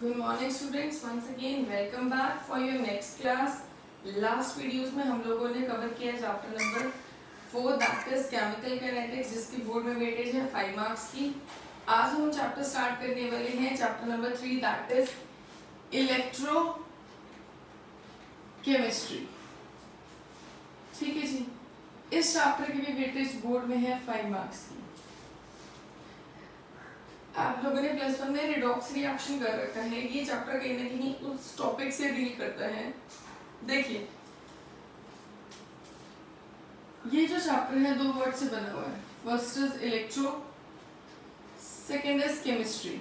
Good morning students, once again welcome back for your next class. Last videos में हम लोगों ने cover किया chapter number 4 that is chemical kinetics, जिसकी board में वेटेज है 5 मार्क्स की। आज हम चैप्टर स्टार्ट करने वाले हैं chapter number 3 that is electro chemistry. ठीक है जी, इस चैप्टर की भी वेटेज बोर्ड में है 5 मार्क्स की। आप लोगों ने प्लस वन में रिडॉक्स रिएक्शन कर रखा है। ये चैप्टर कहीं ना कहीं उस टॉपिक से डील करता है। देखिए, ये जो चैप्टर है 2 वर्ड से बना हुआ है। First is electro, second is chemistry.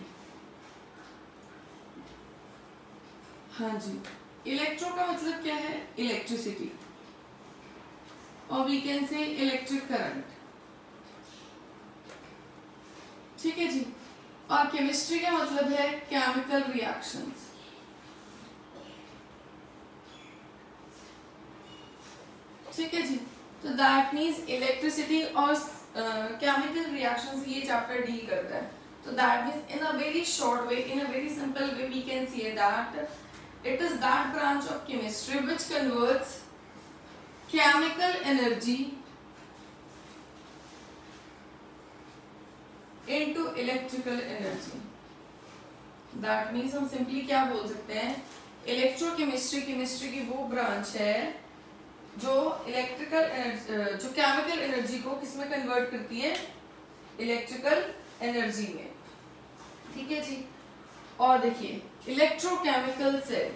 हाँ जी, इलेक्ट्रो का मतलब क्या है? इलेक्ट्रिसिटी, और we can say electric current. ठीक है जी। और केमिस्ट्री का मतलब है केमिकल रिएक्शंस। ठीक है जी, तो दैट मीन्स इलेक्ट्रिसिटी और केमिकल रिएक्शंस ये चैप्टर डील करता है। तो that means in a very short way, in a very simple way we can say that it is that branch of chemistry which converts chemical energy into electrical energy. That means हम simply क्या बोल सकते हैं, electrochemistry chemistry की वो branch है जो जो केमिकल एनर्जी को किसमें कन्वर्ट करती है? इलेक्ट्रिकल एनर्जी में। ठीक है जी। और देखिए, इलेक्ट्रोकेमिकल सेल,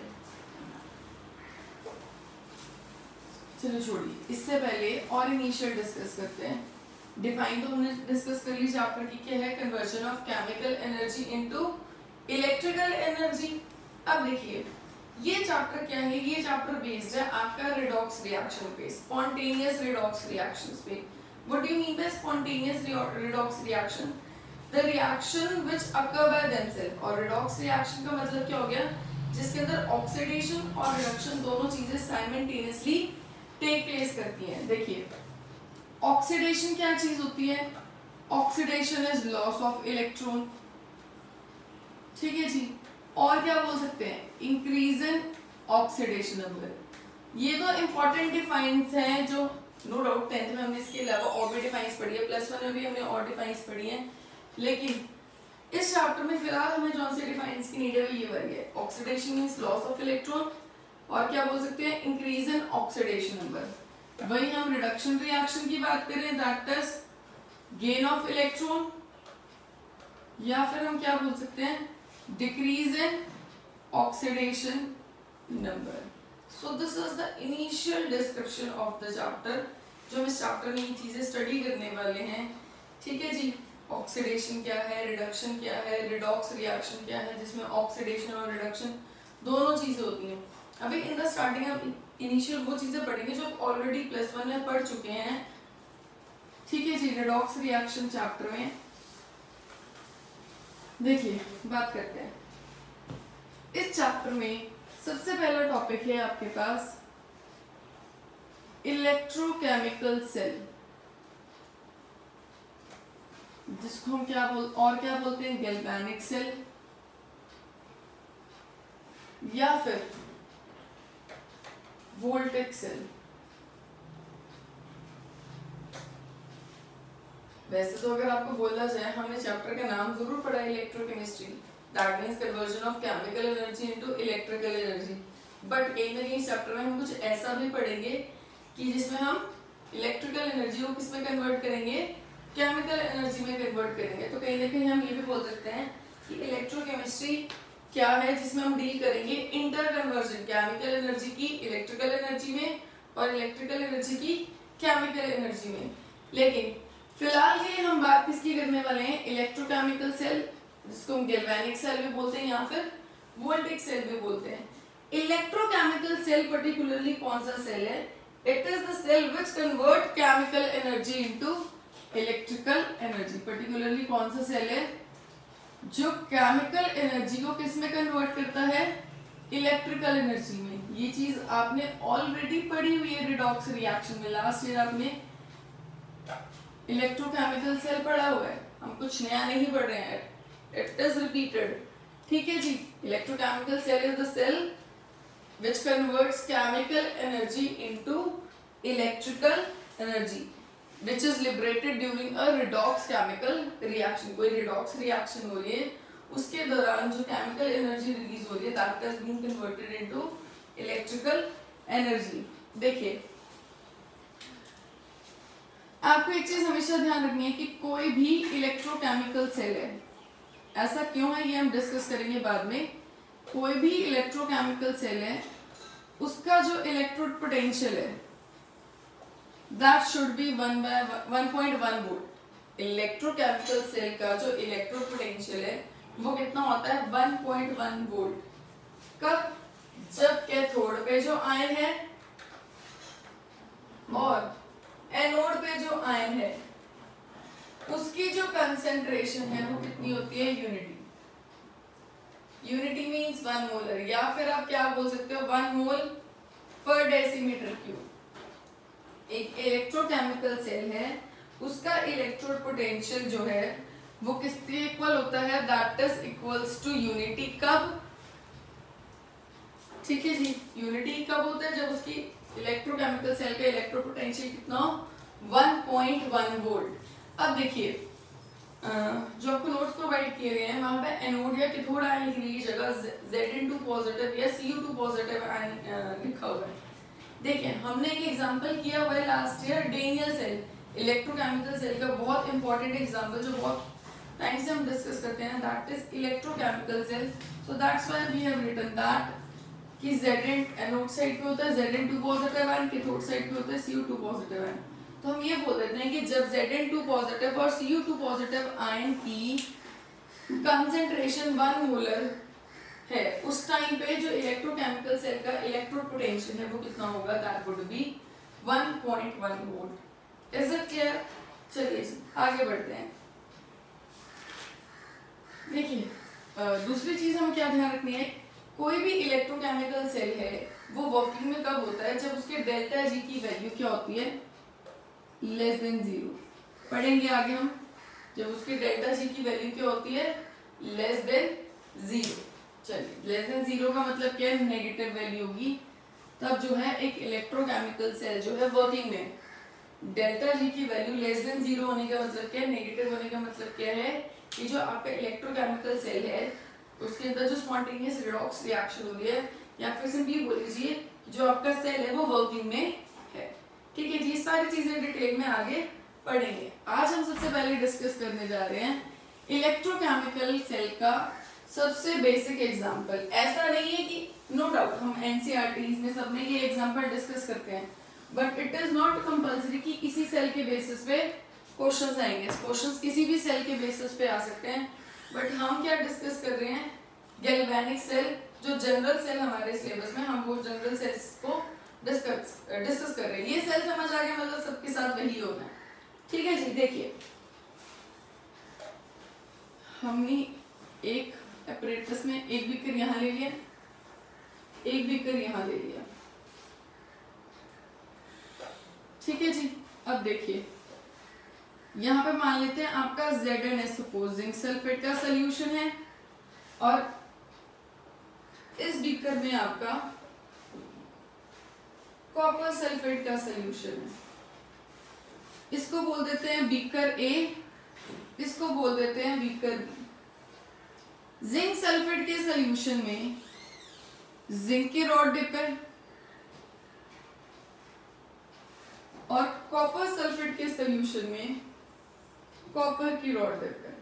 चलो छोड़िए, इससे पहले और इनिशियल डिस्कस करते हैं। डिफाइन तो हमने डिस्कस कर ली चैप्टर की, क्या है? Conversion of chemical energy into electrical energy. अब देखिए, ये चैप्टर क्या है? ये चैप्टर बेस्ड है आपका रिडॉक्स रिएक्शन पे, स्पॉन्टेनियस रिडॉक्स रिएक्शंस पे। What do you mean by spontaneous redox reaction? The reaction which occur by themselves. और रिडॉक्स रिएक्शन का मतलब क्या हो गया? जिसके अंदर ऑक्सीडेशन और रिडक्शन दोनों चीजें साइमल्टेनियसली टेक प्लेस करती हैं। देखिए, ऑक्सीडेशन क्या चीज होती है? Oxidation is loss of electron. ठीक है जी। और क्या बोल सकते हैं? Increase in oxidation number. ये तो इंपॉर्टेंट डिफाइंस हैं जो नो डाउट 10th में हमने इसके अलावा और भी डिफाइंस पढ़ी है, प्लस वन में भी हमने और डिफाइंस पढ़ी है। लेकिन इस चैप्टर में फिलहाल हमें जो से डिफाइंस की नीड है वो ये वाली है। Oxidation means loss of electron, और क्या बोल सकते हैं? Increase in oxidation number. वही हम रिडक्शन रिएक्शन की बात करें, that is gain of electron, या फिर हम क्या बोल सकते हैं? Decrease in oxidation number. So this is the initial description of the chapter, जो हम इस चैप्टर में ये चीजें स्टडी करने वाले हैं। ठीक है जी। ऑक्सीडेशन क्या है, रिडक्शन क्या है, रिडॉक्स रिएक्शन क्या है, जिसमें ऑक्सीडेशन और रिडक्शन दोनों चीजें होती हैं। अभी इन द स्टार्टिंग हम इनिशियल वो चीजें पढ़ेंगे जो ऑलरेडी प्लस वन में पढ़ चुके हैं। ठीक है जी। रिडॉक्स रिएक्शन चैप्टर में देखिए, बात करते हैं। इस चैप्टर में सबसे पहला टॉपिक है आपके पास इलेक्ट्रोकेमिकल सेल, जिसको हम क्या बोलते हैं? गैल्वेनिक सेल, या फिर वोल्टेक सेल। वैसे तो अगर आपको बोला जाए, हमने चैप्टर का नाम जरूर पढ़ा है electrochemistry, that means conversion of chemical energy into electrical energy. But कहीं ना कहीं चैप्टर में हम कुछ ऐसा भी पढ़ेंगे कि जिसमें हम इलेक्ट्रिकल एनर्जी को किसमें कन्वर्ट करेंगे? केमिकल एनर्जी में कन्वर्ट करेंगे। तो कहीं ना कहीं हम ये भी बोल सकते हैं कि इलेक्ट्रोकेमिस्ट्री क्या है, जिसमें हम डील करेंगे इंटर कन्वर्जन, केमिकल एनर्जी की इलेक्ट्रिकल एनर्जी में और इलेक्ट्रिकल एनर्जी की केमिकल एनर्जी में। लेकिन फिलहाल के लिए हम बात किसकी करने वाले हैं? इलेक्ट्रोकेमिकल सेल, जिसको हम गैल्वेनिक सेल भी बोलते हैं या फिर वोल्टेक सेल भी बोलते हैं। इलेक्ट्रोकेमिकल सेल पर्टिकुलरली कौन सा सेल है? It is the cell which convert chemical energy into electrical energy. Particularly कौन सा सेल है जो केमिकल एनर्जी को किस में कन्वर्ट करता है? इलेक्ट्रिकल एनर्जी में। ये चीज आपने ऑलरेडी पढ़ी हुई है रिडॉक्स रिएक्शन में। लास्ट ईयर आपने इलेक्ट्रोकेमिकल सेल पढ़ा हुआ है, हम कुछ नया नहीं पढ़ रहे हैं। It is repeated. ठीक है जी, electrochemical cell is the cell which converts chemical energy into electrical energy which is liberated during a redox chemical reaction. कोई redox reaction हो रही है, उसके दौरान जो chemical energy release हो रही है that is being converted into electrical energy. देखिए, आपको एक चीज हमेशा ध्यान रखनी है कि कोई भी इलेक्ट्रोकेमिकल सेल है, ऐसा क्यों है ये हम डिस्कस करेंगे बाद में। कोई भी इलेक्ट्रोकेमिकल सेल है, उसका जो इलेक्ट्रोड पोटेंशियल है that should be 1.1 volt. Electrochemical cell का जो इलेक्ट्रोड पोटेंशियल है वो कितना होता है 1.1 वोल्ट। कब? जब कैथोड पे जो आयन है और एनोड पे जो आयन है उसकी जो कंसेंट्रेशन है वो कितनी होती है, यूनिटी। यूनिटी मीन्स 1 मोलर, या फिर आप क्या बोल सकते हो 1 मोल पर डेसीमीटर क्यूब। एक इलेक्ट्रोकेमिकल सेल है, उसका इलेक्ट्रोड पोटेंशियल जो है वो किसके इक्वल होता है, that is equals to unity. कब? ठीक है जी, यूनिटी कब होता है, जब उसकी इलेक्ट्रोकेमिकल सेल का इलेक्ट्रोड पोटेंशियल कितना 1.1 वोल्ट। अब देखिए, जो आपको नोट्स प्रोवाइड किए गए हैं वहां पे एनोड या कैथोड आयन की जगह Zn2 पॉजिटिव या Cu2 पॉजिटिव आयन लिखा हुआ है। देखिए, हमने एक एग्जांपल किया हुआ है last year, Daniell cell, electrochemical cell का बहुत इंपॉर्टेंट एग्जांपल जो बहुत टाइम से हम डिस्कस करते हैं, that is electrochemical cell. So that's why we have written that कि Zn एनोड साइड पे होता है Zn2 positive ion, cathode side पे होता है Cu2 पॉजिटिव आयन। तो हम ये बोल देते हैं कि जब Zn2 पॉजिटिव और Cu2 पॉजिटिव आयन की कंसेंट्रेशन 1 मोलर है, उस टाइम पे जो इलेक्ट्रोकेमिकल सेल का इलेक्ट्रोड पोटेंशियल है वो कितना होगा, that would be 1.1 volt. Is it clear? चलिए आगे बढ़ते हैं। देखिए, दूसरी चीज हमें क्या ध्यान रखनी है, कोई भी इलेक्ट्रोकेमिकल सेल है वो वर्किंग में कब होता है, जब उसके डेल्टा जी की वैल्यू क्या होती है, लेस देन 0। पढ़ेंगे आगे हम, जब उसकी डेल्टा जी की वैल्यू क्या होती है, लेस देन 0। चलिए, लेस देन 0 का मतलब क्या है, नेगेटिव वैल्यू होगी। तब जो है एक इलेक्ट्रोकेमिकल सेल जो है वर्किंग में, डेल्टा जी की वैल्यू लेस देन 0 होने का मतलब क्या है, नेगेटिव होने का मतलब क्या है कि जो आपका इलेक्ट्रोकेमिकल सेल है उसके अंदर जो स्पॉन्टेनियस रिडॉक्स रिएक्शन हो रही है, या फिर सिंपली बोल लीजिए जो आपका सेल है वो वर्किंग में है। ठीक है जी, सारी चीजें डिटेल में आगे पढ़ेंगे। आज हम सबसे पहले डिस्कस करने जा रहे हैं इलेक्ट्रोकेमिकल सेल का सबसे बेसिक एग्जांपल। ऐसा नहीं है कि नो डाउट हम एनसीईआरटीज में सब में ये एग्जांपल डिस्कस करते हैं, but it is not compulsory कि इसी सेल के बेसिस पे क्वेश्चंस आएंगे। क्वेश्चंस किसी भी सेल के बेसिस पे आ सकते हैं, बट हम क्या डिस्कस कर रहे हैं, गैल्वेनिक सेल, जो जनरल सेल हमारे सिलेबस में, हम वो जनरल सेल्स को डिस्कस कर रहे हैं। ये सेल समझ आ गया, मतलब सबके साथ वही होना है। ठीक है जी, देखिए हमने एक एपरेटस में एक बीकर यहाँ ले लिया, एक बीकर यहाँ ले लिया। ठीक है जी, अब देखिए यहाँ पे मान लेते हैं आपका Zn सपोज जिंक सल्फेट का सोल्यूशन है, और इस बीकर में आपका कॉपर सल्फेट का सोल्यूशन है। इसको बोल देते हैं बीकर ए, इसको बोल देते हैं बीकर बी। जिंक सल्फेट के सोल्यूशन में जिंक की रॉड डिप है, और कॉपर सल्फेट के सोल्यूशन में कॉपर की रॉड डिप है।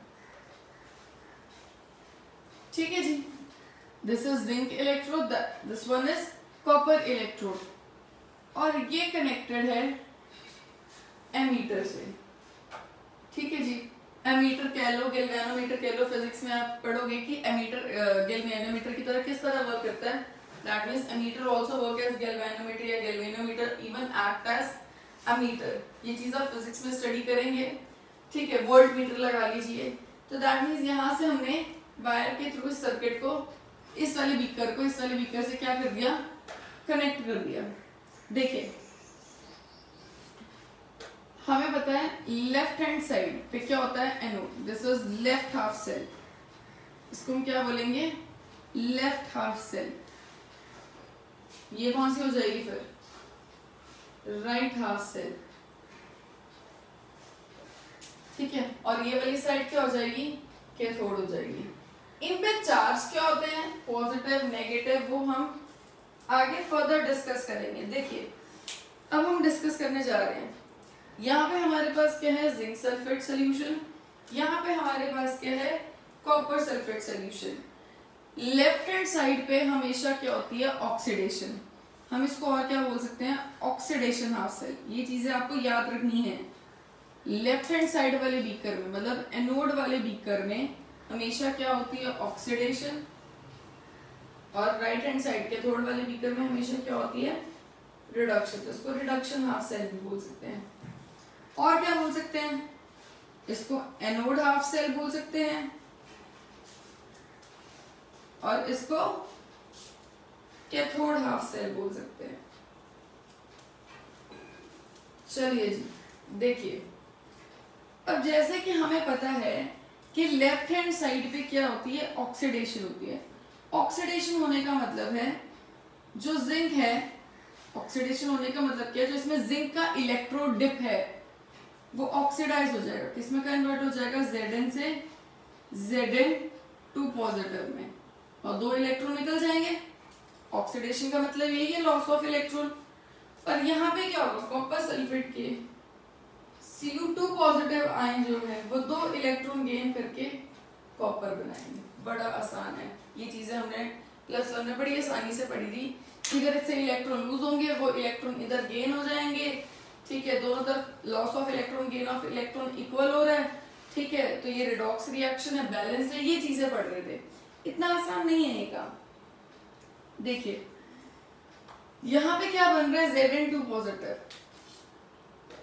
ठीक है जी, this is zinc electrode, this one is copper electrode, और ये कनेक्टेड है एमीटर से। ठीक है जी, एमीटर कह लो, गैल्वेनोमीटर कह लो, फिजिक्स में आप पढ़ोगे कि एमीटर गैल्वेनोमीटर की तरह किस तरह वर्क करता है। That means ammeter also work as galvanometer या galvanometer even act as ammeter. ये चीज आप फिजिक्स में स्टडी करेंगे। ठीक है, वोल्ट मीटर लगा लीजिए। तो दैट मींस यहाँ से हमने वायर के थ्रू इस सर्किट को इस वाले बीकर को इस वाले बीकर से क्या कर दिया, कनेक्ट कर दिया। देखिए हमें पता है लेफ्ट हैंड साइड पे क्या होता है, anode, this is left half cell. इसको हम क्या बोलेंगे, लेफ्ट हाफ सेल। ये कौन सी हो जाएगी फिर, राइट हाफ सेल, ठीक है। और ये वाली साइड क्या हो जाएगी, कैथोड हो जाएगी। इन पे चार्ज क्या होते हैं, पॉजिटिव नेगेटिव, वो हम आगे फर्दर डिस्कस करेंगे। देखिए अब हम डिस्कस करने जा रहे हैं, यहाँ पे हमारे पास क्या है, जिंक सल्फेट सोल्यूशन, यहाँ पे हमारे पास क्या है, copper sulphate solution. Left hand side पे हमेशा क्या होती है, ऑक्सीडेशन। हम इसको और क्या बोल सकते हैं, ऑक्सीडेशन हाफ सेल। ये चीजें आपको याद रखनी है। लेफ्ट हैंड साइड वाले बीकर में, मतलब एनोड वाले बीकर में हमेशा क्या होती है, ऑक्सीडेशन, और राइट हैंड साइड के थोड़ वाले बीकर में हमेशा क्या होती है, रिडक्शन। तो इसको रिडक्शन हाफ सेल भी बोल सकते हैं। और क्या बोल सकते हैं, इसको एनोड हाफ सेल बोल सकते हैं, और इसको कैथोड हाफ सेल बोल सकते हैं। चलिए जी देखिए, अब जैसे कि हमें पता है कि लेफ्ट हैंड साइड पे क्या होती है, ऑक्सीडेशन होती है। ऑक्सीडेशन होने का मतलब है जो जिंक है, ऑक्सीडेशन होने का मतलब क्या है, जो इसमें जिंक का इलेक्ट्रोडिप है वो ऑक्सीडाइज हो जाएगा, किसमें कन्वर्ट हो जाएगा, Zn से Zn2 पॉजिटिव में, और 2 इलेक्ट्रॉन निकल जाएंगे। ऑक्सीडेशन का मतलब यही है, लॉस ऑफ इलेक्ट्रॉन। पर यहाँ पे क्या होगा, कॉपर सल्फेट के Cu2 पॉजिटिव आयन जो है वो 2 इलेक्ट्रॉन गेन करके कॉपर बनाएंगे। बड़ा आसान है, ये चीजें हमने प्लस वन में बड़ी आसानी से पढ़ी थी। इधर इससे इलेक्ट्रॉन लूज होंगे, वो इलेक्ट्रॉन इधर गेन हो जाएंगे, ठीक है। दोनों तरफ loss of electron gain of electron equal हो रहा है, ठीक है। तो ये रिडॉक्स रिएक्शन है, बैलेंस है, ये चीजें पढ़ रहे थे। इतना आसान नहीं है ये काम। देखिए यहाँ पे क्या बन रहा है, Zn2 पॉजिटिव।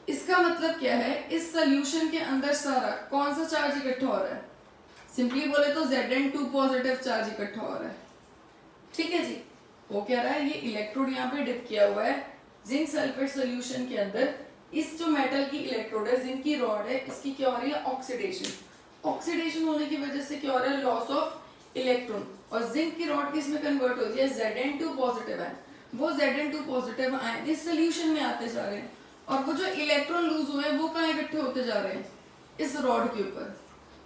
इसका मतलब क्या है, इस सोल्यूशन के अंदर सारा कौन सा चार्ज इकट्ठा हो रहा है, सिंपली बोले तो Zn2 पॉजिटिव चार्ज इकट्ठा हो रहा है, ठीक है जी। वो क्या रहा है, ये इलेक्ट्रोड यहाँ पे डिप किया हुआ है जिंक सल्फेट सोल्यूशन के अंदर। इस जो मेटल की इलेक्ट्रोड है, जिंक की रॉड है, इसकी क्या हो रही है, ऑक्सीडेशन। ऑक्सीडेशन होने की वजह से क्या हो रहा है, लॉस ऑफ इलेक्ट्रॉन। और जिंक की रॉड किसमें कन्वर्ट होती है, Zn2 पॉजिटिव है। वो Zn2 पॉजिटिव आयन इस सोल्यूशन में आते जा रहे हैं, और वो जो इलेक्ट्रॉन लूज हुए हैं वो कहाँ इकट्ठे होते जा रहे हैं, इस रॉड के ऊपर।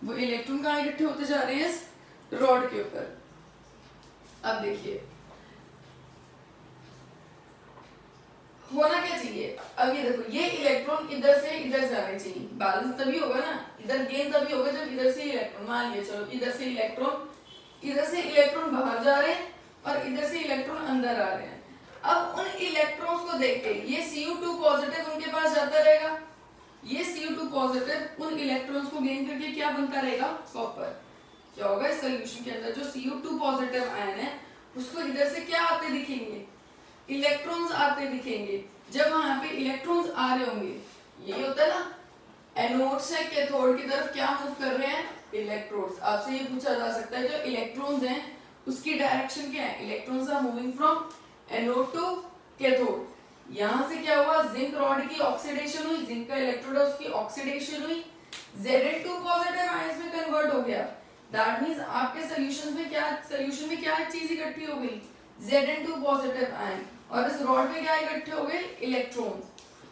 वो इलेक्ट्रॉन कहाँ इकट्ठे होते जा रहे हैं, इस रॉड के ऊपर। अब देखिए होना क्या चाहिए, अब ये देखो, ये इलेक्ट्रॉन इधर से इधर जाने चाहिए, बैलेंस तभी होगा ना, इधर गेन तभी होगा जब इधर से इलेक्ट्रॉन, मान लिया चलो इधर से इलेक्ट्रॉन बाहर जा रहे हैं और इधर से इलेक्ट्रॉन अंदर आ रहे हैं। अब उन इलेक्ट्रॉन्स को देख के ये Cu2 पॉजिटिव उनके पास जाता रहेगा, ये Cu2 पॉजिटिव उन इलेक्ट्रॉन्स को गेन करके क्या बनता रहेगा, कॉपर। क्या होगा, इस सोल्यूशन के अंदर जो Cu2 पॉजिटिव आयन है उसको इधर से क्या आते दिखेंगे, इलेक्ट्रॉन्स आते दिखेंगे। जब वहां पे इलेक्ट्रॉन्स आ रहे होंगे, यही होता है ना, एनोड से कैथोड की तरफ क्या मूव कर रहे हैं, इलेक्ट्रॉन्स। आपसे ये पूछा जा सकता है जो इलेक्ट्रॉन्स हैं उसकी डायरेक्शन क्या है, electrons are moving from anode to cathode. यहां से क्या हुआ, जिंक रॉड की ऑक्सीडेशन हुई, जिंक का इलेक्ट्रोड है उसकी ऑक्सीडेशन हुई, Zn2 पॉजिटिव आयंस में कन्वर्ट हो गया। दैट मींस आपके सॉल्यूशन में क्या चीज इकट्ठी हो गई, Zn2 पॉजिटिव आयन, और इस रॉड में क्या इकट्ठे हो गए, इलेक्ट्रॉन्स।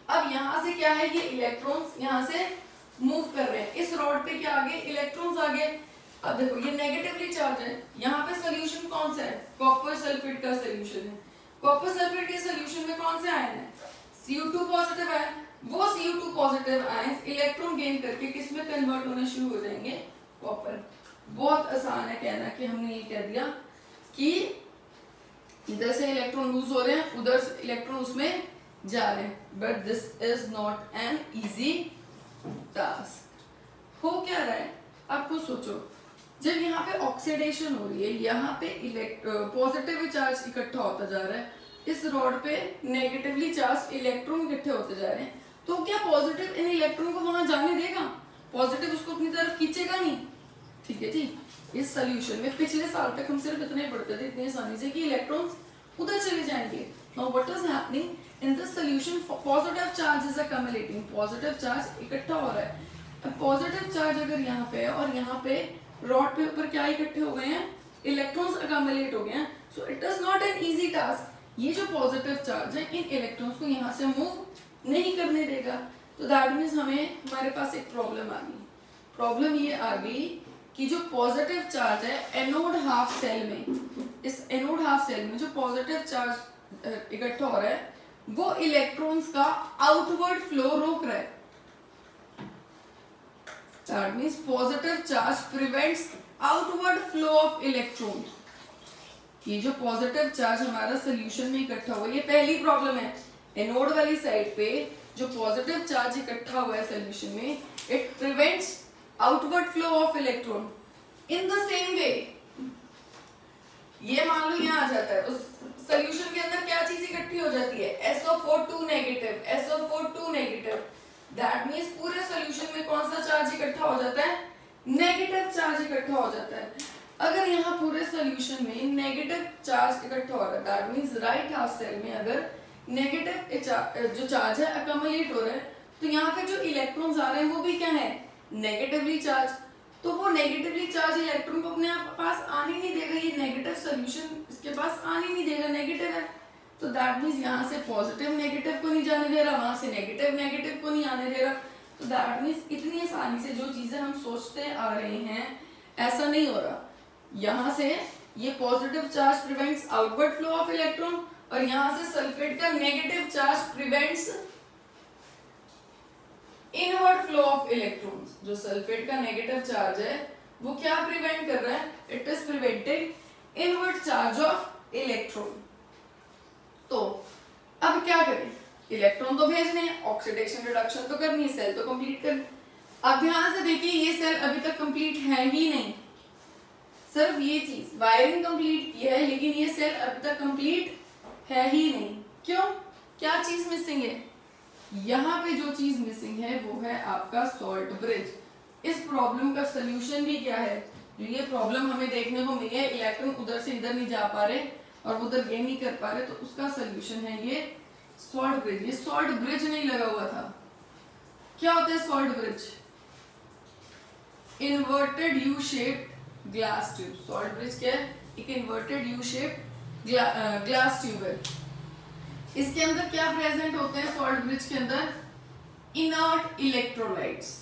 अब यहाँ से क्या है, ये इलेक्ट्रॉन्स यहाँ से मूव कर रहे हैं, इस रॉड पे क्या आ गए, इलेक्ट्रॉन्स आ गए। अब देखो ये नेगेटिवली चार्ज है, यहाँ पे सोल्यूशन कौन सा है, कॉपर सल्फेट का सोल्यूशन है। कॉपर सल्फेट के सोल्यूशन में कौन से आयन है, Cu2 पॉजिटिव आयन। वो Cu2 positive ion electron gain करके किस में कन्वर्ट होना शुरू हो जाएंगे, कॉपर। बहुत आसान है कहना कि हमने ये कह दिया कि इधर से इलेक्ट्रॉन लूज हो रहे हैं, उधर से इलेक्ट्रॉन उसमें जा रहे हैं, but this is not an easy task. हो क्या रहा है, आप खुद सोचो, जब यहाँ पे ऑक्सीडेशन हो रही है, यहाँ पे पॉजिटिव चार्ज इकट्ठा होता जा रहा है, इस रॉड पे नेगेटिवली चार्ज इलेक्ट्रॉन इकट्ठे होते जा रहे हैं, तो क्या पॉजिटिव इन इलेक्ट्रॉन को वहां जाने देगा, पॉजिटिव उसको अपनी तरफ खींचेगा नहीं, ठीक है जी। इस सोल्यूशन में पिछले साल तक हम सिर्फ इतने पढ़ते थे, इतनी आसानी से, कि इलेक्ट्रॉन्स उधर चले जाएंगे। Now what is happening in this solution, positive charge is accumulating, positive charge इकट्ठा हो रहा है। पॉजिटिव चार्ज अगर यहाँ पे है और यहाँ पे रॉड पे ऊपर क्या इकट्ठे हो गए हैं, इलेक्ट्रॉन्स अकम्युलेट हो गए हैं। So it is not an easy task. ये जो पॉजिटिव चार्ज है इन इलेक्ट्रॉन्स को यहाँ से मूव नहीं करने देगा। तो दैट मीन्स हमारे पास एक प्रॉब्लम आ गई। प्रॉब्लम ये आ गई कि जो पॉजिटिव चार्ज है एनोड हाफ सेल में, इस एनोड हाफ सेल में जो पॉजिटिव चार्ज इकट्ठा हो रहा है वो इलेक्ट्रॉन्स का आउटवर्ड फ्लो रोक रहा है। That means positive charge prevents outward flow of electrons. ये जो पॉजिटिव चार्ज हमारा सोल्यूशन में इकट्ठा हुआ, ये पहली प्रॉब्लम है। एनोड वाली साइड पे जो पॉजिटिव चार्ज इकट्ठा हुआ है सोल्यूशन में, it prevents outward flow of electron. In the same way ये मान लो यहाँ आ जाता है, उस सोल्यूशन के अंदर क्या चीज इकट्ठी हो जाती है, SO4 negative, SO4 negative. That means पूरे सोल्यूशन में कौन सा चार्ज इकट्ठा हो जाता है, नेगेटिव चार्ज इकट्ठा हो जाता है। अगर यहाँ पूरे सोल्यूशन में नेगेटिव चार्ज इकट्ठा हो रहा है, that means right half cell में अगर नेगेटिव जो चार्ज है अकम्युलेट हो रहा है, तो यहाँ पे जो इलेक्ट्रॉन्स आ रहे हैं वो भी क्या है, नेगेटिवली चार्ज। तो वो नेगेटिवली चार्ज इलेक्ट्रॉन को अपने पास आने नहीं देगा, ये नेगेटिव सोल्यूशन इसके पास आने नहीं देगा, नेगेटिव है। तो दैट मीन्स यहाँ से पॉजिटिव नेगेटिव को नहीं जाने दे रहा, वहां से नेगेटिव नेगेटिव को नहीं आने दे रहा। तो दैट मीन्स इतनी आसानी से जो चीजें हम सोचते आ रहे हैं ऐसा नहीं हो रहा। यहाँ से ये positive charge prevents outward flow of electron, और यहाँ से सल्फेट का negative charge prevents inward flow of electrons. जो सल्फेट का नेगेटिव चार्ज है वो क्या प्रिवेंट कर रहा है, it is preventing inward charge of electron. तो अब क्या करें, इलेक्ट्रॉन तो भेजने हैं, ऑक्सीडेशन रिडक्शन तो करनी है, सेल तो कंप्लीट करनी। अब ध्यान से देखिए ये सेल अभी तक कंप्लीट है ही नहीं, सिर्फ ये चीज वायरिंग कंप्लीट की है, लेकिन ये सेल अभी तक कंप्लीट है ही नहीं। क्यों, क्या चीज मिसिंग है, यहाँ पे जो चीज मिसिंग है वो है आपका सॉल्ट ब्रिज। इस प्रॉब्लम का सोल्यूशन भी क्या है, ये प्रॉब्लम हमें देखने को मिली है, इलेक्ट्रॉन उधर से इधर नहीं जा पा रहे और उधर गेन नहीं कर पा रहे, तो उसका सोल्यूशन है ये सॉल्ट ब्रिज। ये सॉल्ट ब्रिज नहीं लगा हुआ था। क्या होता है salt bridge, inverted U shape glass tube. Salt bridge क्या है, एक inverted U shape glass tube है। इसके अंदर क्या प्रेजेंट होते हैं सॉल्ट ब्रिज के अंदर, इनर्ट इलेक्ट्रोलाइट्स।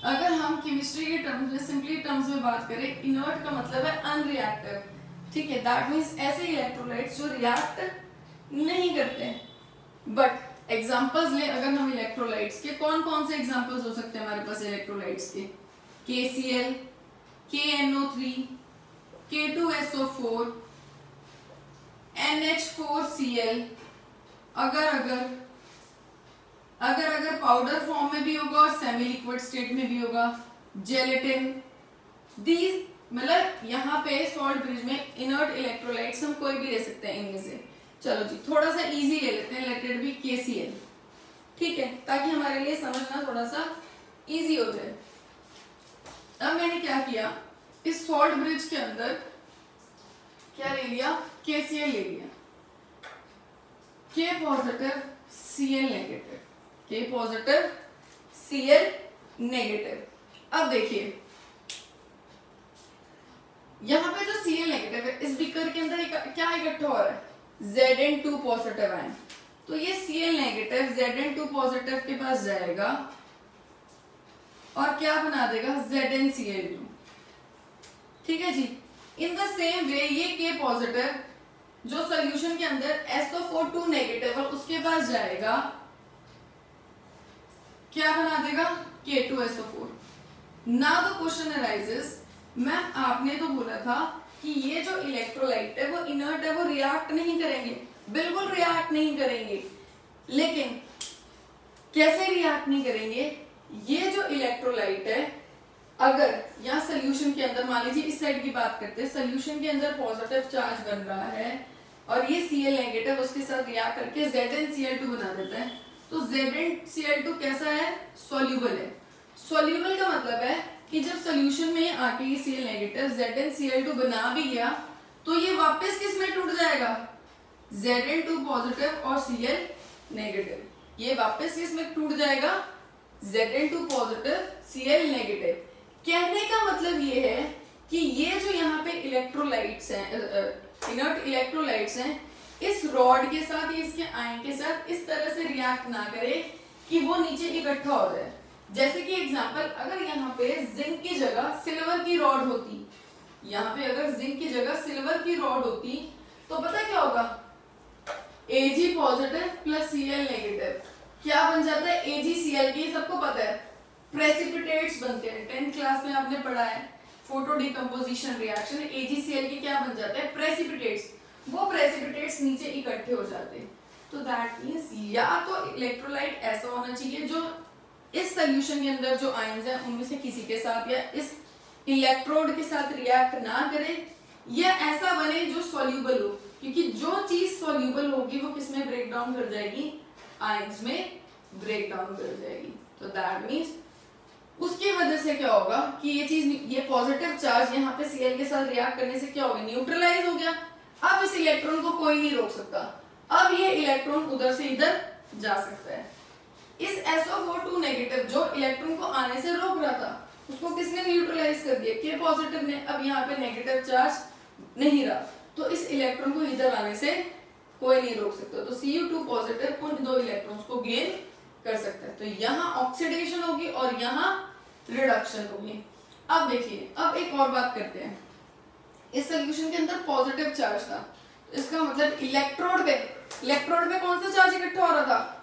अगर हम केमिस्ट्री के टर्म्स में सिंपली टर्म्स में बात करें, इनर्ट का मतलब है अनरिएक्टिव, ठीक है। दैट मीन्स ऐसे इलेक्ट्रोलाइट्स जो रिएक्ट नहीं करते हैं। बट एग्जांपल्स ले अगर हम इलेक्ट्रोलाइट्स के, कौन कौन से एग्जांपल्स हो सकते हैं हमारे पास इलेक्ट्रोलाइट्स के, KCl, KNO3, K2SO4, NH4Cl। अगर पाउडर फॉर्म में भी होगा और सेमी लिक्विड स्टेट में भी होगा, जेलेटिन। दीज मतलब यहाँ पे सॉल्ट ब्रिज में इनर्ट इलेक्ट्रोलाइट्स हम कोई भी ले सकते हैं इनमें से। चलो जी थोड़ा सा इजी ले लेते हैं, लेट इट बी KCl, ठीक है, ताकि हमारे लिए समझना थोड़ा सा इजी हो जाए। अब मैंने क्या किया, इस सॉल्ट ब्रिज के अंदर क्या ले लिया, KCl ले लिया, K positive Cl negative, K positive Cl negative. अब देखिए यहाँ पे जो Cl नेगेटिव है, इस बीकर के अंदर क्या इकट्ठा हो रहा है, Zn2 पॉजिटिव आयन। तो ये Cl नेगेटिव Zn2 पॉजिटिव के पास जाएगा और क्या बना देगा, ZnCl2, ठीक है जी। इन द सेम वे ये K पॉजिटिव जो सोल्यूशन के अंदर SO4 नेगेटिव है उसके पास जाएगा, क्या बना देगा, K2SO4। Now the question arises, ma'am आपने तो बोला था कि ये जो इलेक्ट्रोलाइट है वो इनर्ट है, वो रिएक्ट नहीं करेंगे, बिल्कुल रिएक्ट नहीं करेंगे। लेकिन कैसे रिएक्ट नहीं करेंगे, ये जो इलेक्ट्रोलाइट है अगर यहाँ सोल्यूशन के अंदर, मान लीजिए इस साइड की बात करते हैं, सोल्यूशन के अंदर पॉजिटिव चार्ज बन रहा है और ये Cl नेगेटिव उसके साथ रिएक्ट करके ZnCl2 बना देता है। तो ZnCl2 कैसा है, सॉल्यूबल है। सॉल्यूबल का मतलब है कि जब सोल्यूशन में आके ये Cl नेगेटिव ZnCl2 बना भी गया तो ये वापस किस में टूट जाएगा, Zn2 पॉजिटिव और Cl नेगेटिव, ये वापस किस में टूट जाएगा, Zn2 पॉजिटिव Cl नेगेटिव। कहने का मतलब ये है कि ये जो यहाँ पे इलेक्ट्रोलाइट्स हैं, इनर्ट इलेक्ट्रोलाइट्स हैं, इस रॉड के साथ या इसके आयन के साथ इस तरह से रिएक्ट ना करे कि वो नीचे इकट्ठा हो जाए। जैसे कि एग्जांपल, अगर यहाँ पे जिंक की जगह सिल्वर की रॉड होती, यहाँ पे अगर जिंक की जगह सिल्वर की रॉड होती तो पता क्या होगा, Ag positive plus Cl negative क्या बन जाता है, AgCl की सबको पता है प्रेसिपिटेट्स बनते हैं, 10th क्लास में आपने पढ़ा है फोटो डिकम्पोजिशन रिएक्शन, AgCl के क्या बन जाते हैं, प्रेसिपिटेट्स। वो प्रेसिपिटेट्स नीचे इकट्ठे हो जाते हैं। तो दैट मींस या तो इलेक्ट्रोलाइट ऐसा होना चाहिए जो इस सोल्यूशन के अंदर जो आयंस हैं उनमें से किसी के साथ या इस इलेक्ट्रोड के साथ रिएक्ट ना करे, या ऐसा बने जो सॉल्यूबल हो, क्योंकि जो चीज सॉल्यूबल होगी वो किसमें ब्रेक डाउन कर जाएगी, आयंस में ब्रेक डाउन कर जाएगी। तो दैट मींस उसकी वजह से क्या होगा कि ये चीज, ये पॉजिटिव चार्ज यहाँ पे Cl के साथ रिएक्ट करने से क्या होगा, न्यूट्रलाइज हो गया। अब इस इलेक्ट्रॉन को कोई नहीं रोक सकता, अब ये इलेक्ट्रॉन उधर से इधर जा सकता है। इस SO4 नेगेटिव जो इलेक्ट्रॉन को आने से रोक रहा था उसको किसने न्यूट्रलाइज कर दिया, K पॉजिटिव ने। अब यहाँ पे नेगेटिव चार्ज नहीं रहा तो इस इलेक्ट्रॉन को इधर आने से कोई नहीं रोक सकता। तो Cu2 पॉजिटिव उन दो इलेक्ट्रॉन्स को गेन कर सकता है। तो यहाँ ऑक्सीडेशन होगी और यहाँ रिडक्शन होगी। अब देखिए, अब एक और बात करते हैं, इस सोल्यूशन के अंदर पॉजिटिव चार्ज था, इसका मतलब इलेक्ट्रोड पे कौन सा चार्ज इकट्ठा हो रहा था,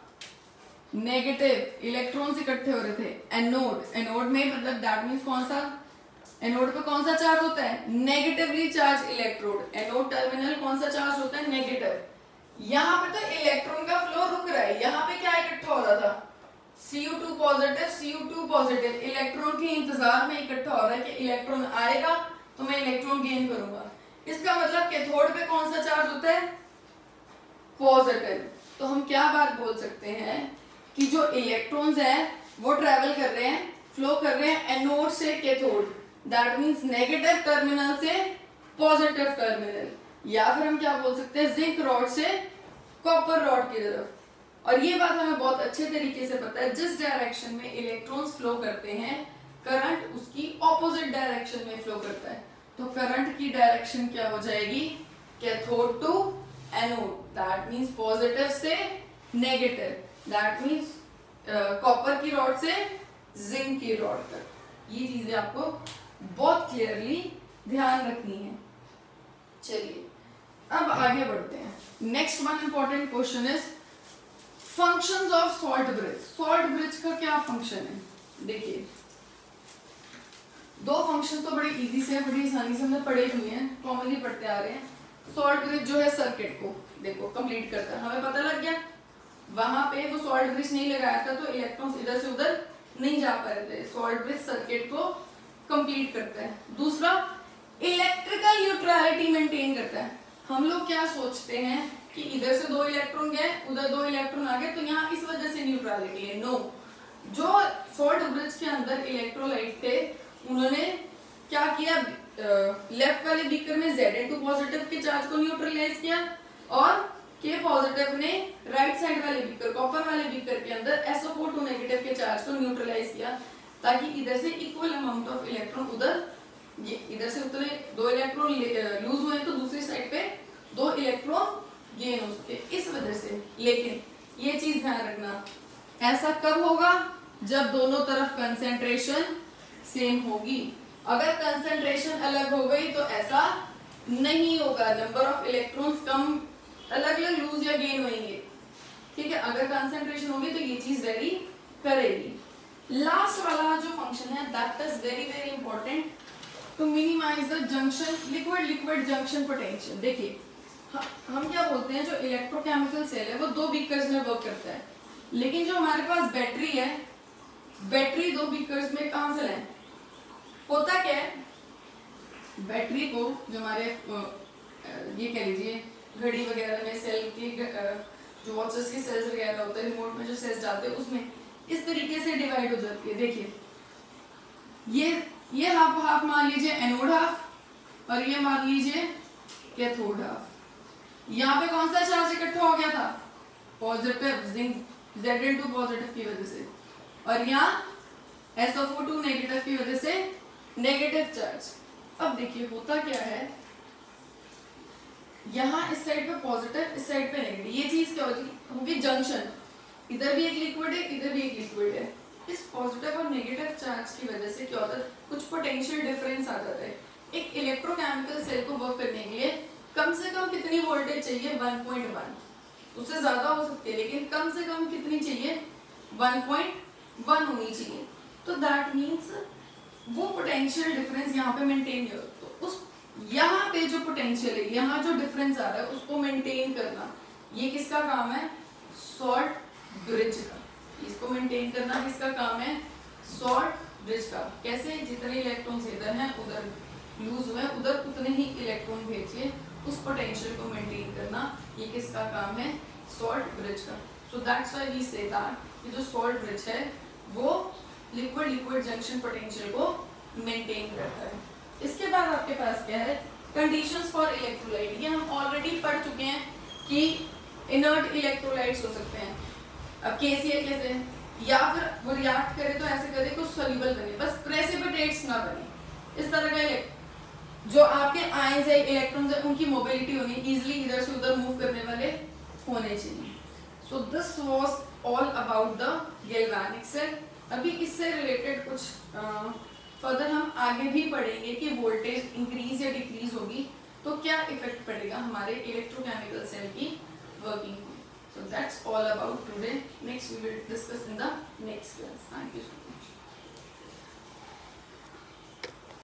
नेगेटिव इलेक्ट्रॉन्स इकट्ठे हो रहे थे। एनोड में मतलब दैट मींस कौन सा, एनोड पे कौन सा चार्ज होता है, negatively charge electrode. Anode terminal कौन सा चार्ज होता है, नेगेटिव। यहाँ पे तो इलेक्ट्रॉन का फ्लो रुक रहा है, यहाँ पे क्या इकट्ठा हो रहा था, Cu2 पॉजिटिव इलेक्ट्रॉन के इंतजार में इकट्ठा हो रहा है कि इलेक्ट्रॉन आएगा तो मैं इलेक्ट्रॉन गेन करूंगा। इसका मतलब कैथोड पे कौन सा चार्ज होता है, पॉजिटिव। तो हम क्या बात बोल सकते हैं कि जो इलेक्ट्रॉन्स हैं वो ट्रेवल कर रहे हैं, फ्लो कर रहे हैं एनोड से cathode, that means negative terminal से पॉजिटिव टर्मिनल, या फिर हम क्या बोल सकते हैं, जिंक रॉड से कॉपर रॉड की तरफ। और ये बात हमें बहुत अच्छे तरीके से पता है, जिस डायरेक्शन में इलेक्ट्रॉन्स फ्लो करते हैं करंट उसकी ऑपोजिट डायरेक्शन में फ्लो करता है। तो करंट की डायरेक्शन क्या हो जाएगी, cathode to anode, that means positive से नेगेटिव, दैट मींस कॉपर की रॉड से जिंक की रॉड तक। ये चीजें आपको बहुत क्लियरली ध्यान रखनी है। चलिए अब आगे बढ़ते हैं। Next one important question is functions of salt bridge. Salt bridge का क्या फंक्शन है, देखिए दो फंक्शन तो बड़े इजी से, बड़ी आसानी से हमने पढ़े हुए हैं, कॉमनली पढ़ते आ रहे हैं। सॉल्ट ब्रिज जो है सर्किट को देखो कंप्लीट करता है, हमें पता लग गया। वहां पे वो सॉल्ट ब्रिज नहीं लगाया था तो इलेक्ट्रॉन्स इधर से उधर नहीं जा पा रहे थे। सॉल्ट ब्रिज सर्किट को कंप्लीट करता है। दूसरा, इलेक्ट्रिकल न्यूट्रलिटी मेंटेन करता है। हम लोग क्या सोचते हैं कि इधर से दो इलेक्ट्रॉन गए, उधर दो इलेक्ट्रॉन आ गए, तो यहाँ इस वजह से न्यूट्रलिटी है। नो, जो सॉल्ट ब्रिज के अंदर इलेक्ट्रोलाइट थे उन्होंने क्या किया, लेफ्ट वाले बीकर में Zn2 पॉजिटिव के चार्ज को न्यूट्रलाइज किया और K पॉजिटिव ने राइट साइड वाले बीकर, कॉपर वाले बीकर के अंदर SO4 नेगेटिव के चार्ज को न्यूट्रलाइज किया, ताकि इधर से इक्वल अमाउंट ऑफ इलेक्ट्रॉन उधर, ये इधर से उतने दो इलेक्ट्रॉन लूज हुए तो दूसरी साइड पे दो इलेक्ट्रॉन गेन हो सके, इस वजह से। लेकिन ये चीज ध्यान रखना, ऐसा कब होगा, जब दोनों तरफ कंसेंट्रेशन सेम होगी। अगर कंसेंट्रेशन अलग हो गई तो ऐसा नहीं होगा, नंबर ऑफ इलेक्ट्रॉन्स कम अलग अलग लूज या गेन होंगे, ठीक है। अगर कंसेंट्रेशन होगी तो ये चीज वेरी करेगी। लास्ट वाला जो फंक्शन है that is very very important to minimize the junction liquid junction potential. देखिए हम क्या बोलते हैं, जो इलेक्ट्रोकेमिकल सेल है वो दो बीकर्स में वर्क करता है, लेकिन जो हमारे पास बैटरी है, बैटरी दो बीकर्स में कहां से लाए, होता क्या है, बैटरी को जो हमारे ये कह लीजिए घड़ी वगैरह में सेल की जो वॉचेस की सेल्स वगैरह होते हैं, रिमोट में जो सेल्स डालते हैं उसमें इस तरीके से डिवाइड हो जाती है। देखिए ये हाफ हाफ मान लीजिए एनोड हाफ और ये मान लीजिए कैथोड हाफ। यहाँ पे कौन सा चार्ज इकट्ठा हो गया था, पॉजिटिव, जिंक Zn2 पॉजिटिव की वजह से, और यहाँ SO4 नेगेटिव की वजह से नेगेटिव चार्ज। अब देखिए होता क्या है, यहाँ इस साइड पे पॉजिटिव, इस साइड पे नेगेटिव, ये चीज क्या होगी जंक्शन, इधर भी एक लिक्विड है, इधर भी एक लिक्विड है। इस पॉजिटिव और नेगेटिव चार्ज की वजह से क्या होता है, कुछ पोटेंशियल डिफरेंस आ जाता है। एक इलेक्ट्रोकेमिकल सेल को वर्क करने के लिए कम से कम कितनी वोल्टेज चाहिए, 1.1, उससे ज्यादा हो सकती है लेकिन कम से कम कितनी चाहिए, 1.1 होनी चाहिए। तो दैट मीन्स वो पोटेंशियल डिफरेंस यहाँ पे मेंटेन हो, तो उस यहाँ पे जो पोटेंशियल है, यहाँ जो डिफरेंस आ रहा है उसको मेंटेन करना, ये किसका काम है, सॉल्ट ब्रिज का। इसको मेंटेन करना किसका काम है, सॉल्ट ब्रिज का। कैसे, जितने इलेक्ट्रॉन्स इधर हैं उधर लूज हुए उधर उतने ही इलेक्ट्रॉन भेजिए, उस पोटेंशियल को मेंटेन करना, ये किसका काम है, सॉल्ट ब्रिज का। So that's why we say that ये जो सॉल्ट ब्रिज है वो लिक्विड लिक्विड जंक्शन पोटेंशियल को मेंटेन करता है। इसके बाद आपके पास क्या है, कंडीशंस फॉर इलेक्ट्रोलाइट। ये हम ऑलरेडी पढ़ चुके हैं कि इनर्ट इलेक्ट्रोलाइट्स हो सकते हैं। अब केसीएल कैसे, या फिर वो रिएक्ट करे तो ऐसे करे कुछ सोल्यूबल बने, बस प्रेसिपिटेट्स ना बने। इस तरह का जो आपके आयंस है, इलेक्ट्रॉन्स है, उनकी मोबिलिटी होनी, इजीली इधर से उधर मूव करने वाले होने चाहिए। So this was all about the galvanic cell. अभी इससे रिलेटेड कुछ फर्दर हम आगे भी पढ़ेंगे कि वोल्टेज इंक्रीज या डिक्रीज होगी तो क्या इफेक्ट पड़ेगा हमारे इलेक्ट्रोकेमिकल सेल की वर्किंग में। So that's all about today. Next we will discuss in the next class. Thank you so much.